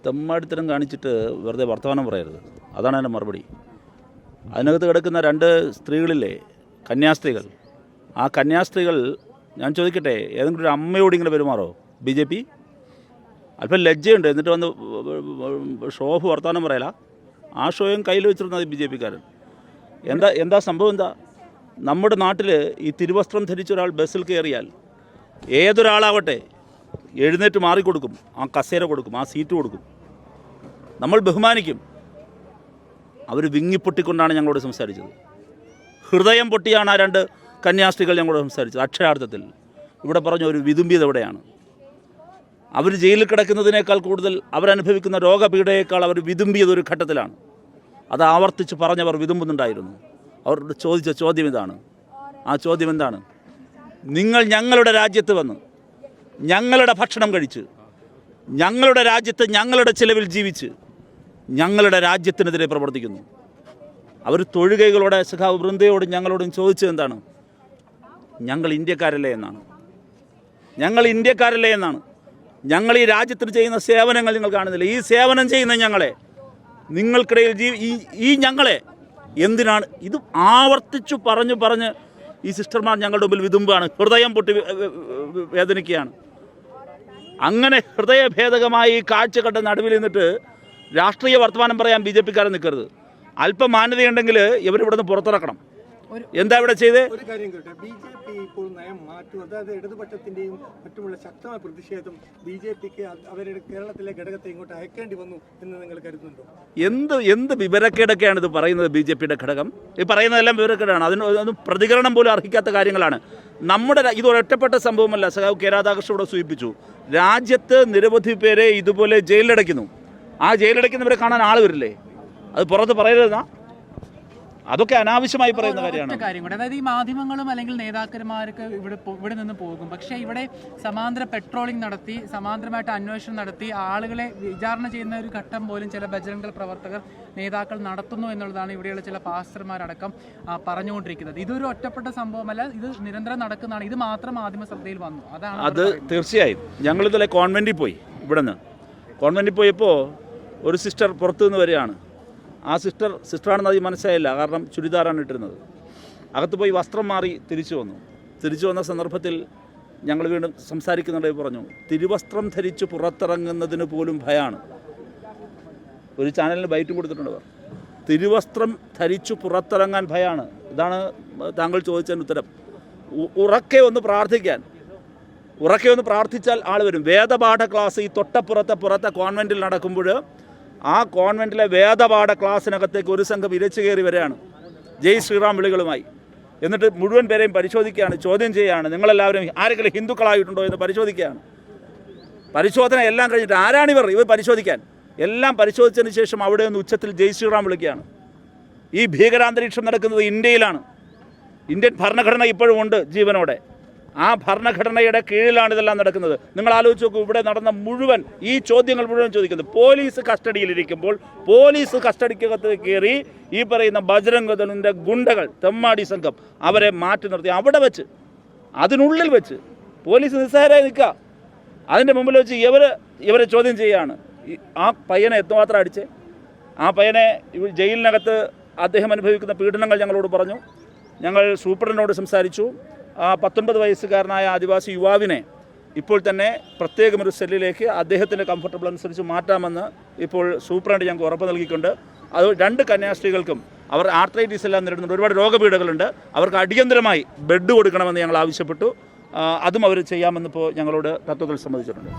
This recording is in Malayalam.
തെമ്മാടിത്തരം കാണിച്ചിട്ട് വെറുതെ വർത്തമാനം പറയരുത്. അതാണ് എൻ്റെ മറുപടി. അതിനകത്ത് കിടക്കുന്ന 2 സ്ത്രീകളില്ലേ, കന്യാസ്ത്രീകൾ. ആ കന്യാസ്ത്രീകൾ, ഞാൻ ചോദിക്കട്ടെ, ഏതെങ്കിലും ഒരു അമ്മയോട് ഇങ്ങനെ പെരുമാറോ BJP? അല്പം ലജ്ജയുണ്ട്. എന്നിട്ട് വന്ന് ഷോ ഓഫ് വർത്തമാനം പറയല. ആ ഷോയും കയ്യിൽ വെച്ചിരുന്നത് BJPക്കാരൻ. എന്താ സംഭവം? എന്താ നമ്മുടെ നാട്ടിൽ ഈ തിരുവസ്ത്രം ധരിച്ച ഒരാൾ ബസ്സിൽ കയറിയാൽ ഏതൊരാളാവട്ടെ എഴുന്നേറ്റ് മാറിക്കൊടുക്കും, ആ കസേര കൊടുക്കും, ആ സീറ്റ് കൊടുക്കും, നമ്മൾ ബഹുമാനിക്കും. അവർ വിങ്ങിപ്പൊട്ടിക്കൊണ്ടാണ് ഞങ്ങളോട് സംസാരിച്ചത്. ഹൃദയം പൊട്ടിയാണ് ആ 2 കന്യാസ്ത്രീകൾ ഞങ്ങളോട് സംസാരിച്ചത്. അക്ഷരാർത്ഥത്തിൽ ഇവിടെ പറഞ്ഞ ഒരു വിതുമ്പിയത് എവിടെയാണ്? അവർ ജയിലിൽ കിടക്കുന്നതിനേക്കാൾ കൂടുതൽ അവരനുഭവിക്കുന്ന രോഗപീഠയേക്കാൾ അവർ വിതുമ്പിയതൊരു ഘട്ടത്തിലാണ്. അത് ആവർത്തിച്ച് പറഞ്ഞവർ വിതുമ്പുന്നുണ്ടായിരുന്നു. അവരോട് ചോദിച്ച ചോദ്യം ഇതാണ്. ആ ചോദ്യം എന്താണ്? നിങ്ങൾ ഞങ്ങളുടെ രാജ്യത്ത് വന്ന് ഞങ്ങളുടെ ഭക്ഷണം കഴിച്ച് ഞങ്ങളുടെ രാജ്യത്ത് ഞങ്ങളുടെ ചിലവിൽ ജീവിച്ച് ഞങ്ങളുടെ രാജ്യത്തിനെതിരെ പ്രവർത്തിക്കുന്നു. അവർ തൊഴുകൈകളോടെ സഖാവ് വൃന്ദയോടും ഞങ്ങളോടും ചോദിച്ചത് എന്താണ്? ഞങ്ങൾ ഇന്ത്യക്കാരല്ലേ എന്നാണ്. ഞങ്ങൾ ഇന്ത്യക്കാരല്ലേ എന്നാണ്. ഞങ്ങൾ ഈ രാജ്യത്തിന് ചെയ്യുന്ന സേവനങ്ങൾ നിങ്ങൾ കാണുന്നില്ല. ഈ സേവനം ചെയ്യുന്ന ഞങ്ങളെ, നിങ്ങൾക്കിടയിൽ ഈ ഞങ്ങളെ എന്തിനാണ്? ഇത് ആവർത്തിച്ചു പറഞ്ഞ് ഈ സിസ്റ്റർമാർ ഞങ്ങളുടെ മുമ്പിൽ വിതുമ്പാണ്. ഹൃദയം പൊട്ടി വേദനിക്കുകയാണ്. അങ്ങനെ ഹൃദയഭേദകമായി ഈ കാഴ്ച കണ്ട നടുവിൽ നിന്നിട്ട് രാഷ്ട്രീയ വർത്തമാനം പറയാൻ BJPക്കാരൻ നിൽക്കരുത്. അല്പം മാന്യതയുണ്ടെങ്കിൽ ഇവരിവിടെ നിന്ന് പുറത്തിറക്കണം. എന്താ ഇവിടെ ചെയ്തേ? ഒരു കാര്യം കേട്ടെ, BJP ഇപ്പോൾ നയം മാറ്റും. അതായത് ഇടതുപക്ഷത്തിന്റെയും മറ്റുമുള്ള ശക്തമായ പ്രതിഷേധം BJPക്ക് അവരുടെ കേരളത്തിലെ ഘടകത്തെ ഇങ്ങോട്ട് അയക്കേണ്ടി വന്നു എന്ന് നിങ്ങൾ കരുതുന്നുണ്ടോ? എന്ത് വിവരക്കേടൊക്കെയാണ് ഇത് പറയുന്നത്? BJPയുടെ ഘടകം ഈ പറയുന്നതെല്ലാം വിവരക്കേടാണ്. അതിനൊന്നും പ്രതികരണം പോലും അർഹിക്കാത്ത കാര്യങ്ങളാണ്. ഇതൊരൊറ്റപ്പെട്ട സംഭവമല്ല. സഖാവ് കെ രാധാകൃഷ്ണൻ ഇവിടെ സൂചിപ്പിച്ചു. രാജ്യത്ത് നിരവധി പേരെ ഇതുപോലെ ജയിലിലടയ്ക്കുന്നു. ആ ജയിലിലടയ്ക്കുന്നവരെ കാണാൻ ആൾ വരില്ലേ? അത് പുറത്ത് പറയരുതെന്നാ? അതൊക്കെ അനാവശ്യമായി പറയുന്ന കാര്യമാണ്. അതായത് ഈ മാധ്യമങ്ങളും അല്ലെങ്കിൽ നേതാക്കന്മാർക്ക് ഇവിടെ നിന്ന് പോകും, പക്ഷേ ഇവിടെ സമാന്തര പെട്രോളിംഗ് നടത്തി, സമാന്തരമായിട്ട് അന്വേഷണം നടത്തി ആളുകളെ വിചാരണ ചെയ്യുന്ന ഒരു ഘട്ടം പോലും ചില ബജരംഗ പ്രവർത്തകർ, നേതാക്കൾ നടത്തുന്നു എന്നുള്ളതാണ് ഇവിടെയുള്ള ചില പാസ്റ്റർമാരടക്കം പറഞ്ഞുകൊണ്ടിരിക്കുന്നത്. ഇതൊരു ഒറ്റപ്പെട്ട സംഭവമല്ല, ഇത് നിരന്തരം നടക്കുന്നതാണ്. ഇത് മാത്രം മാധ്യമ ശ്രദ്ധയിൽ വന്നു. അത് തീർച്ചയായും. ഞങ്ങളിതുപോലെ കോൺവെൻറ്റിൽ പോയി. ഇവിടെ നിന്ന് കോൺവെൻറ്റിൽ പോയപ്പോൾ ഒരു സിസ്റ്റർ പുറത്തുനിന്ന് വരികയാണ്. ആ സിസ്റ്ററാണെന്ന് അത് മനസ്സിലായില്ല, കാരണം ചുരിദാറാണ് ഇട്ടിരുന്നത്. അകത്ത് പോയി വസ്ത്രം മാറി തിരിച്ചു വന്ന സന്ദർഭത്തിൽ ഞങ്ങൾ വീണ്ടും സംസാരിക്കുന്നുണ്ടെങ്കിൽ പറഞ്ഞു, തിരുവസ്ത്രം ധരിച്ച് പുറത്തിറങ്ങുന്നതിന് പോലും ഭയമാണ്. ഒരു ചാനലിന് ബൈറ്റും കൊടുത്തിട്ടുണ്ട് അവർ. തിരുവസ്ത്രം ധരിച്ചു പുറത്തിറങ്ങാൻ ഭയമാണ്. ഇതാണ് താങ്കൾ ചോദിച്ചതിന് ഉത്തരം. ഉറക്കെ ഒന്ന് പ്രാർത്ഥിച്ചാൽ ആൾ വരും. വേദപാഠ ക്ലാസ് ഈ പുറത്തെ കോൺവെൻറ്റിൽ നടക്കുമ്പോൾ ആ കോൺവെൻറ്റിലെ വേദപാഠ ക്ലാസ്സിനകത്തേക്ക് ഒരു സംഘം ഇരച്ചു കയറി വരികയാണ് ജയ് ശ്രീറാം വിളികളുമായി. എന്നിട്ട് മുഴുവൻ പേരെയും പരിശോധിക്കുകയാണ്, ചോദ്യം ചെയ്യുകയാണ്. നിങ്ങളെല്ലാവരും ആരെങ്കിലും ഹിന്ദുക്കളായിട്ടുണ്ടോ എന്ന് പരിശോധിക്കുകയാണ്. പരിശോധന എല്ലാം കഴിഞ്ഞിട്ട് ആരാണിവർ പരിശോധിക്കാൻ? എല്ലാം പരിശോധിച്ചതിന് ശേഷം അവിടെ നിന്ന് ഉച്ചത്തിൽ ജയ് ശ്രീറാം വിളിക്കുകയാണ്. ഈ ഭീകരാന്തരീക്ഷം നടക്കുന്നത് ഇന്ത്യയിലാണ്. ഇന്ത്യൻ ഭരണഘടന ഇപ്പോഴും ഉണ്ട് ജീവനോടെ. ആ ഭരണഘടനയുടെ കീഴിലാണ് ഇതെല്ലാം നടക്കുന്നത്. നിങ്ങൾ ആലോചിച്ച് നോക്കൂ, ഇവിടെ നടന്ന മുഴുവൻ ഈ ചോദ്യങ്ങൾ മുഴുവൻ ചോദിക്കുന്നത് പോലീസ് കസ്റ്റഡിയിലിരിക്കുമ്പോൾ പോലീസ് കസ്റ്റഡിക്കകത്ത് കയറി ഈ പറയുന്ന ബജ്രംഗ് ദളിൻ്റെ ഗുണ്ടകൾ, തെമ്മാടി സംഘം അവരെ മാറ്റി നിർത്തി അവിടെ വെച്ച്, അതിനുള്ളിൽ വെച്ച് പോലീസ് നിസ്സഹായരായി നിൽക്കുക. അതിൻ്റെ മുമ്പിൽ വെച്ച് ഇവരെ ചോദ്യം ചെയ്യുകയാണ്. ആ പയ്യനെ എത്രമാത്രം അടിച്ചേ? ആ പയ്യനെ ജയിലിനകത്ത് അദ്ദേഹം അനുഭവിക്കുന്ന പീഡനങ്ങൾ ഞങ്ങളോട് പറഞ്ഞു. ഞങ്ങൾ സൂപ്രണ്ടിനോട് സംസാരിച്ചു. ആ 19 വയസ്സുകാരനായ ആദിവാസി യുവാവിനെ ഇപ്പോൾ തന്നെ പ്രത്യേകം ഒരു സെല്ലിലേക്ക് അദ്ദേഹത്തിൻ്റെ കംഫർട്ടബിൾ അനുസരിച്ച് മാറ്റാമെന്ന് ഇപ്പോൾ സൂപ്രണ്ട് ഞങ്ങൾക്ക് ഉറപ്പ് നൽകിയിട്ടുണ്ട്. അത് 2 കന്യാസ്ത്രീകൾക്കും അവർ ആർത്രൈറ്റിസ് എല്ലാം നേരിടുന്നുണ്ട്, ഒരുപാട് രോഗപീഠകളുണ്ട്. അവർക്ക് അടിയന്തരമായി ബെഡ് കൊടുക്കണമെന്ന് ഞങ്ങൾ ആവശ്യപ്പെട്ടു. അതും അവർ ചെയ്യാമെന്നിപ്പോൾ ഞങ്ങളോട് തത്വത്തിൽ സമ്മതിച്ചിട്ടുണ്ട്.